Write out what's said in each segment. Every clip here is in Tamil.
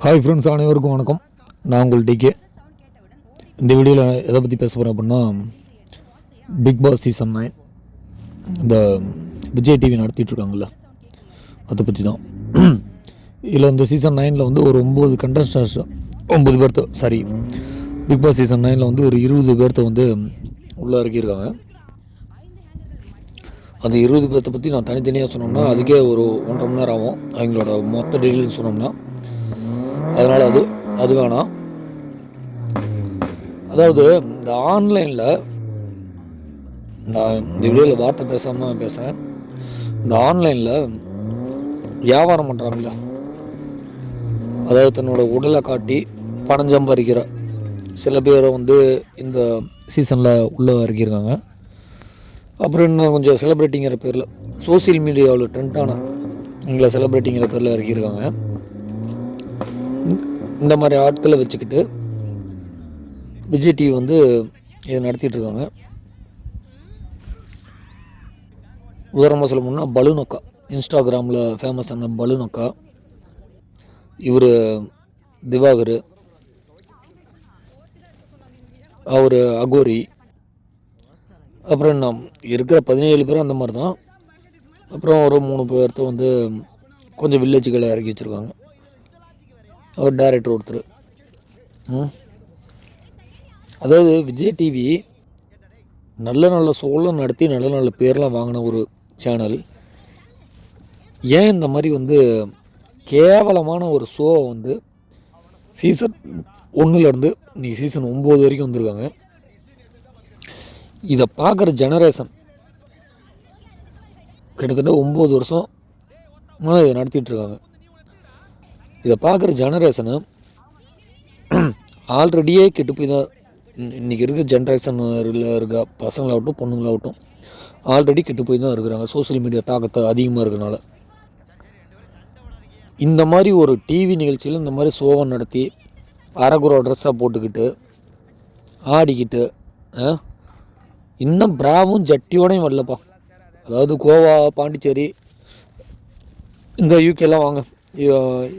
ஹாய் ஃப்ரெண்ட்ஸ், அனைவருக்கும் வணக்கம். நான் உங்கள் டிகே. இந்த வீடியோவில் எதை பற்றி பேச போகிறேன் அப்படின்னா, பிக் பாஸ் சீசன் 9 இந்த விஜய் டிவி நடத்திட்டுருக்காங்கள்ல, அதை பற்றி தான். இதில் இந்த சீசன் 9 வந்து ஒரு 9 கண்டஸ்டன்ஸ், 9 பேர்த்த பிக் பாஸ் சீசன் 9 வந்து ஒரு 20 பேர்த்த வந்து உள்ளே இறக்கியிருக்காங்க. அந்த 20 பேர்த்த பற்றி நான் தனித்தனியாக சொன்னோம்னா அதுக்கே ஒரு 1.5 மணி நேரம் ஆகும், அவங்களோட மொத்த டீட்டெயில்ஸ் சொன்னோம்னா. அதனால் அது வேணாம். அதாவது இந்த ஆன்லைனில் நான் இந்த வீடியோவில் வார்த்தை பேசாமல் பேசுகிறேன். இந்த ஆன்லைனில் வியாபாரம் பண்ணுறாங்களா, அதாவது தன்னோட உடலை காட்டி பணம் சம்பாதிக்கிற சில பேரை வந்து இந்த சீசனில் உள்ளே இறக்கியிருக்காங்க. அப்புறம் இன்னும் கொஞ்சம் செலிப்ரிட்டிங்கிற பேரில் சோசியல் மீடியாவில் ட்ரெண்டான எங்களை செலிப்ரிட்டிங்கிற பேரில் இறக்கியிருக்காங்க. இந்த மாதிரி ஆட்களை வச்சுக்கிட்டு விஜய் டிவி வந்து இதை நடத்திட்டுருக்காங்க. உதாரணமாக சொல்ல போனால் பலூனக்கா, இன்ஸ்டாகிராமில் ஃபேமஸான பலூனக்கா, இவர் திவாகர், அவர் அகோரி, அப்புறம் என்ன இருக்கிற 17 பேரும் அந்த மாதிரி தான். அப்புறம் ஒரு 3 பேர்த்த வந்து கொஞ்சம் வில்லேஜுகளை இறக்கி வச்சுருக்காங்க. அவர் டைரக்டர் ஒருத்தர். அதாவது விஜய் டிவி நல்ல ஷோலாம் நடத்தி நல்ல பேர்லாம் வாங்கின ஒரு சேனல். ஏன் இந்த மாதிரி வந்து கேவலமான ஒரு ஷோவை வந்து சீசன் 1லேருந்து இன்றைக்கி சீசன் 9 வரைக்கும் வந்திருக்காங்க. இதை பார்க்குற ஜெனரேஷன் கிட்டத்தட்ட 9 வருஷம் இதை நடத்திட்டுருக்காங்க. இதை பார்க்குற ஜெனரேஷனு ஆல்ரெடியே கெட்டு போய் தான், இன்றைக்கி இருக்கிற ஜென்ரேஷனில் இருக்க பசங்களாகட்டும் பொண்ணுங்களாகட்டும் ஆல்ரெடி கெட்டு போய் தான் இருக்கிறாங்க. சோசியல் மீடியா தாக்கத்தை அதிகமாக இருக்கிறனால இந்த மாதிரி ஒரு டிவி நிகழ்ச்சியில் இந்த மாதிரி ஷோவை நடத்தி அரைக்குறை ட்ரெஸ்ஸாக போட்டுக்கிட்டு ஆடிக்கிட்டு இன்னும் பிராவும் ஜட்டியோடையும் வரலப்பா. அதாவது கோவா, பாண்டிச்சேரி, இந்த யூகேலாம் வாங்க,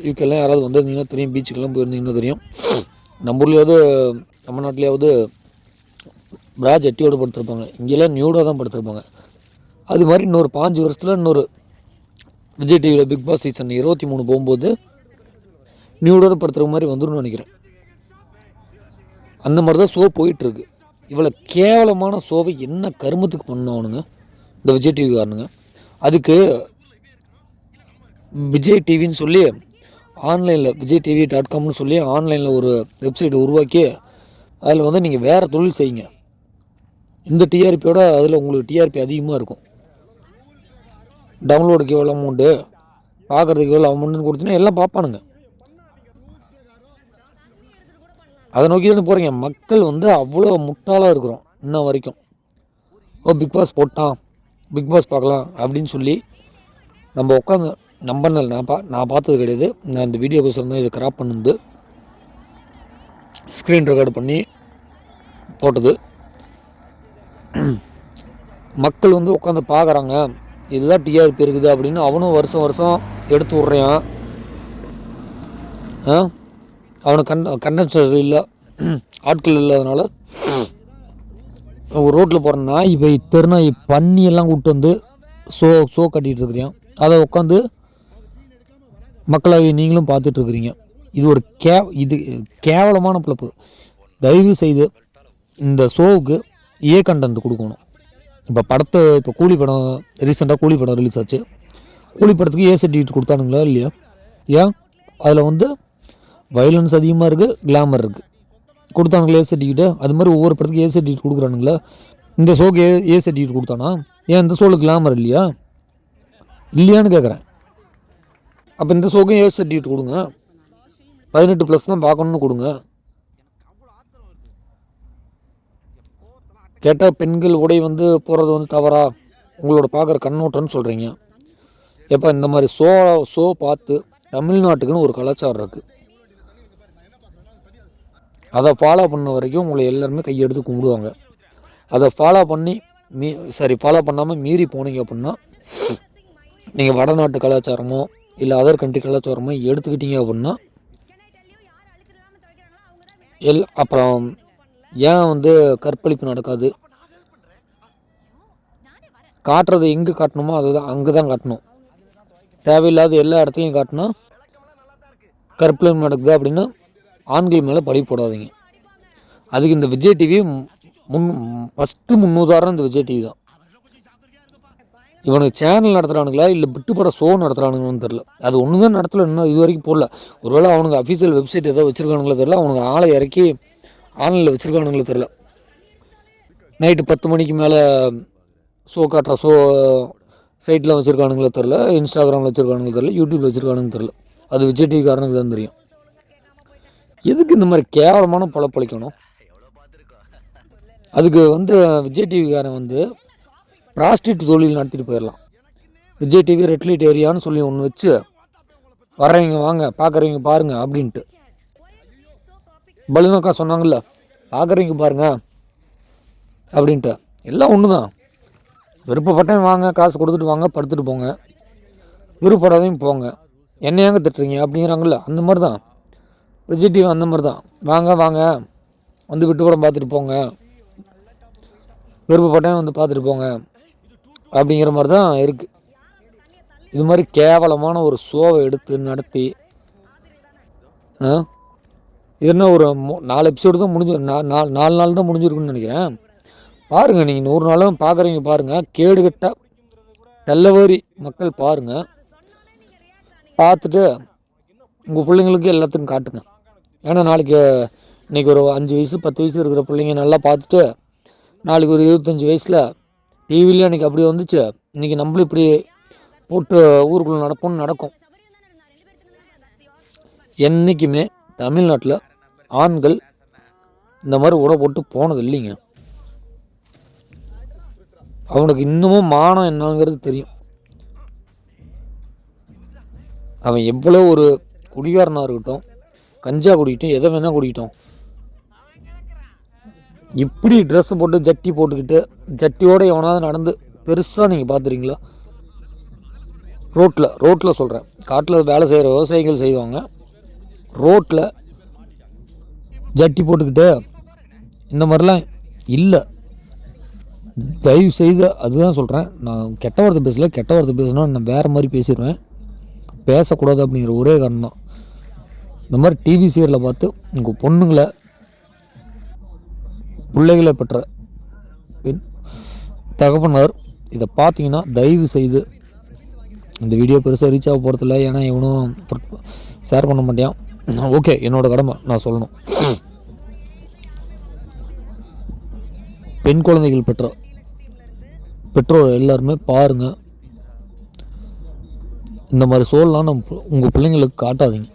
யூகேலாம் யாராவது வந்திருந்தீங்கன்னா தெரியும், பீச்சுக்கெல்லாம் போயிருந்தீங்கன்னா தெரியும். நம்ம ஊர்லேயாவது நம்ம நாட்டிலேயாவது பிரா ஜட்டியோடு படுத்திருப்பாங்க, இங்கெல்லாம் நியூடாக தான் படுத்திருப்பாங்க. அது மாதிரி இன்னொரு 5 வருஷத்தில் இன்னொரு விஜய் டிவியில் பிக் பாஸ் சீசன் 23 போகும்போது நியூடோடு படுத்துகிற மாதிரி வந்துடும் நினைக்கிறேன். அந்த மாதிரி தான் ஷோ போயிட்டுருக்கு. இவ்வளோ கேவலமான ஷோவை என்ன கருமத்துக்கு பண்ணவனுங்க இந்த விஜய் டிவி காரனுங்க. அதுக்கு விஜய் டிவின்னு சொல்லி ஆன்லைனில் விஜய்டிவி.comனு சொல்லி ஆன்லைனில் ஒரு வெப்சைட் உருவாக்கி அதில் வந்து நீங்கள் வேறு தொழில் செய்யுங்க. இந்த டிஆர்பியோட அதில் உங்களுக்கு டிஆர்பி அதிகமாக இருக்கும். டவுன்லோடுக்கு எவ்வளோ அமௌண்ட்டு, பார்க்குறதுக்கு எவ்வளோ அமௌண்ட்டுன்னு கொடுத்தீங்கன்னா எல்லாம் பார்ப்பானுங்க. அதை நோக்கி தானே போகிறீங்க. மக்கள் வந்து அவ்வளோ முட்டாளாக இருக்கிறோம் இன்ன வரைக்கும். பிக் பாஸ் போட்டான், பிக் பாஸ் பார்க்கலாம் அப்படின்னு சொல்லி நம்ம உட்காந்து நம்பர்னால் நான் பார்த்தது கிடையாது. நான் இந்த வீடியோக்கோசரம் தான் இதை கிராப் பண்ணுது, ஸ்க்ரீன் ரெக்கார்டு பண்ணி போட்டது. மக்கள் வந்து உட்காந்து பார்க்குறாங்க, இதுதான் டிஆர்பி இருக்குது அப்படின்னு அவனும் வருஷம் எடுத்து விட்றான். அவனுக்கு கண்டென்சர் இல்லை, ஆட்கள் இல்லாதனால ஒரு ரோட்டில் போகிற நாய் தெருநாய் பன்னியெல்லாம் கூப்பிட்டு வந்து ஷோ கட்டிகிட்டு இருக்கிறான். அதை உட்காந்து மக்களாக நீங்களும் பார்த்துட்ருக்குறீங்க. இது ஒரு கேவலமான பிழப்பு. தயவு செய்து இந்த ஷோவுக்கு கண்டென்ட் கொடுக்கணும். இப்போ கூலி படம் ரீசெண்டாக கூலி படம் ரிலீஸ் ஆச்சு. கூலி படத்துக்கு சர்டிஃபிகேட் கொடுத்தானுங்களா இல்லையா? ஏன் அதில் வந்து வயலன்ஸ் அதிகமாக இருக்குது, கிளாமர் இருக்குது, கொடுத்தானுங்களா சர்டிஃபிகேட்டு? அது மாதிரி ஒவ்வொரு படத்துக்கு சர்டிஃபிகேட் கொடுக்குறானுங்களா? இந்த ஷோக்கு சர்டிஃபிகேட் கொடுத்தானா? ஏன் இந்த ஷோவில் கிளாமர் இல்லையான்னு கேட்குறேன். அப்போ இந்த ஷோக்கும் சர்டிஃபிகேட் கொடுங்க. 18+ தான் பார்க்கணுன்னு கொடுங்க. கேட்டால் பெண்கள் உடை வந்து போகிறது வந்து தவறா, உங்களோட பார்க்குற கண்ணோட்டம்னு சொல்கிறீங்க. எப்போ இந்த மாதிரி ஷோ பார்த்து தமிழ்நாட்டுக்குன்னு ஒரு கலாச்சாரம் இருக்குது, அதை ஃபாலோ பண்ண வரைக்கும் உங்களை எல்லாருமே கையெடுத்து கும்பிடுவாங்க. அதை ஃபாலோ பண்ணாமல் மீறி போனீங்க அப்படின்னா நீங்கள் வடநாட்டு கலாச்சாரமோ இல்லை அதர் கண்ட்ரி கலாச்சாரமோ எடுத்துக்கிட்டீங்க அப்படின்னா அப்புறம் ஏன் வந்து கற்பழிப்பு நடக்காது, காட்டுறது எங்கே காட்டணுமோ அதுதான் அங்கே தான் காட்டணும். தேவையில்லாத எல்லா இடத்துலையும் காட்டினா கற்பழிப்பு நடக்குது அப்படின்னு ஆண்கள் மேலே பழி போடாதீங்க. அதுக்கு இந்த விஜய் டிவி ஃபஸ்ட்டு முன்னுதாரணம் இந்த விஜய் டிவி தான். இவனுக்கு சேனல் நடத்துகிறானுங்களா இல்லை விட்டுப்பட ஷோ நடத்துகிறானுங்கன்னு தெரில. அது ஒன்று தான் நடத்தலை, இன்னும் இது வரைக்கும் போடல. ஒருவேளை அவனுக்கு அஃபீஷியல் வெப்சைட் ஏதோ வச்சுருக்கானுங்களோ தெரில, அவனுக்கு ஆளை இறக்கி ஆன்லைனில் வச்சுருக்கானுங்களோ தெரில. நைட்டு 10 மணிக்கு மேலே ஷோ காட்டுற சைட்டில் வச்சுருக்கானுங்களோ தெரில, இன்ஸ்டாகிராமில் வச்சுருக்கானுங்களோ தெரில, யூடியூப்பில் வச்சுருக்கானுங்க தெரில. அது விஜய் டிவி காரனுக்கு தான் தெரியும். எதுக்கு இந்த மாதிரி கேவலமான பழப்பழிக்கணும்? அதுக்கு வந்து விஜய் டிவிக்காரன் வந்து ப்ராஸ்டியூட் தொழில் நடத்திட்டு போயிடலாம். விஜய் டிவி ரெட் லைட் ஏரியான்னு சொல்லி ஒன்று வச்சு வர்றவங்க வாங்க, பார்க்குறவங்க பாருங்க அப்படின்ட்டு. பலுனக்கா சொன்னாங்கல்ல, பார்க்குறவங்க பாருங்க அப்படின்ட்டு. எல்லாம் ஒன்று தான். விருப்பப்பட்டேன் வாங்க, காசு கொடுத்துட்டு வாங்க, படுத்துட்டு போங்க, விருப்பப்படாதையும் போங்க, என்னையாங்க திட்டுறீங்க அப்படிங்கிறாங்கல்ல, அந்த மாதிரி தான் விஜய் டிவி. அந்த மாதிரி தான், வாங்க வாங்க வந்து விட்டு படம் பார்த்துட்டு போங்க, விருப்பப்பட்டேன் வந்து பார்த்துட்டு போங்க அப்படிங்கிற மாதிரி தான் இருக்குது. இது மாதிரி கேவலமான ஒரு ஷோவை எடுத்து நடத்தி இது என்ன ஒரு 4 எபிசோடு தான் முடிஞ்சு, 4 நாள் தான் முடிஞ்சிருக்குன்னு நினைக்கிறேன். பாருங்கள், நீங்கள் 100 நாளும் பார்க்குறீங்க பாருங்கள். கேடுகட்ட தெல்லவாரி மக்கள் பாருங்கள். பார்த்துட்டு உங்கள் பிள்ளைங்களுக்கு எல்லாத்துக்கும் காட்டுங்க. ஏன்னா நாளைக்கு இன்றைக்கி ஒரு 5 வயசு 10 வயசு இருக்கிற பிள்ளைங்க நல்லா பார்த்துட்டு நாளைக்கு ஒரு 25 வயசில் டிவிலேயே அன்றைக்கி அப்படி வந்துச்சு, இன்றைக்கி நம்மளும் இப்படி போட்டு ஊருக்குள்ளே நடக்கும். என்றைக்குமே தமிழ்நாட்டில் ஆண்கள் இந்த மாதிரி உடை போட்டு போனது இல்லைங்க. அவனுக்கு இன்னமும் மானம் என்னங்கிறது தெரியும். அவன் எவ்வளோ ஒரு குடிகாரனாக இருக்கட்டும், கஞ்சா குடிக்கட்டும், எதை வேணால் குடிக்கட்டும், இப்படி ட்ரெஸ்ஸு போட்டு ஜட்டி போட்டுக்கிட்டு ஜட்டியோடு எவனாவது நடந்து பெருசாக நீங்கள் பார்த்துறீங்களா? ரோட்டில் சொல்கிறேன், காட்டில் வேலை செய்கிற விவசாயிகள் செய்வாங்க. ரோட்டில் ஜட்டி போட்டுக்கிட்டு இந்த மாதிரிலாம் இல்லை. தயவு செய்து அதுதான் சொல்கிறேன். நான் கெட்ட வார்த்தை பேசல, கெட்ட வார்த்தை பேசினா நான் வேறு மாதிரி பேசிடுவேன். பேசக்கூடாது அப்படிங்கிற ஒரே காரணம் தான். இந்த மாதிரி டிவி சீரியலை பார்த்து உங்கள் பொண்ணுங்களை பிள்ளைகளை பெற்ற பெண் தகப்பனார் இதை பார்த்தீங்கன்னா தயவு செய்து, இந்த வீடியோ பெருசாக ரீச் ஆக போகிறதில்ல, ஏன்னா இவனும் ஷேர் பண்ண மாட்டேன். ஓகே, என்னோடய கடமை நான் சொல்லணும். பெண் குழந்தைகள் பெற்றோர் எல்லாருமே பாருங்கள். இந்த மாதிரி சோல்லாம் நம்ம உங்கள் பிள்ளைங்களுக்கு காட்டாதீங்க,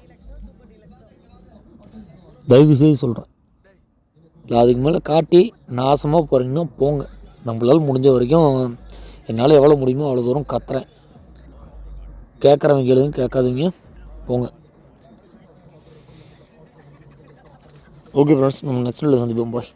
தயவு செய்து சொல்கிறேன். இல்லை அதுக்கு மேலே காட்டி நாசமாக போகிறீங்கன்னா போங்க. நம்மளால் முடிஞ்ச வரைக்கும் என்னால் எவ்வளோ முடியுமோ அவ்வளோ தூரம் கத்துறேன். கேட்குறவங்க கேளுங்க, கேட்காதவங்க போங்க. ஓகே ஃப்ரெண்ட்ஸ், நம்ம நெக்ஸ்ட் வீடியோவில் சந்திப்போம். பாய்.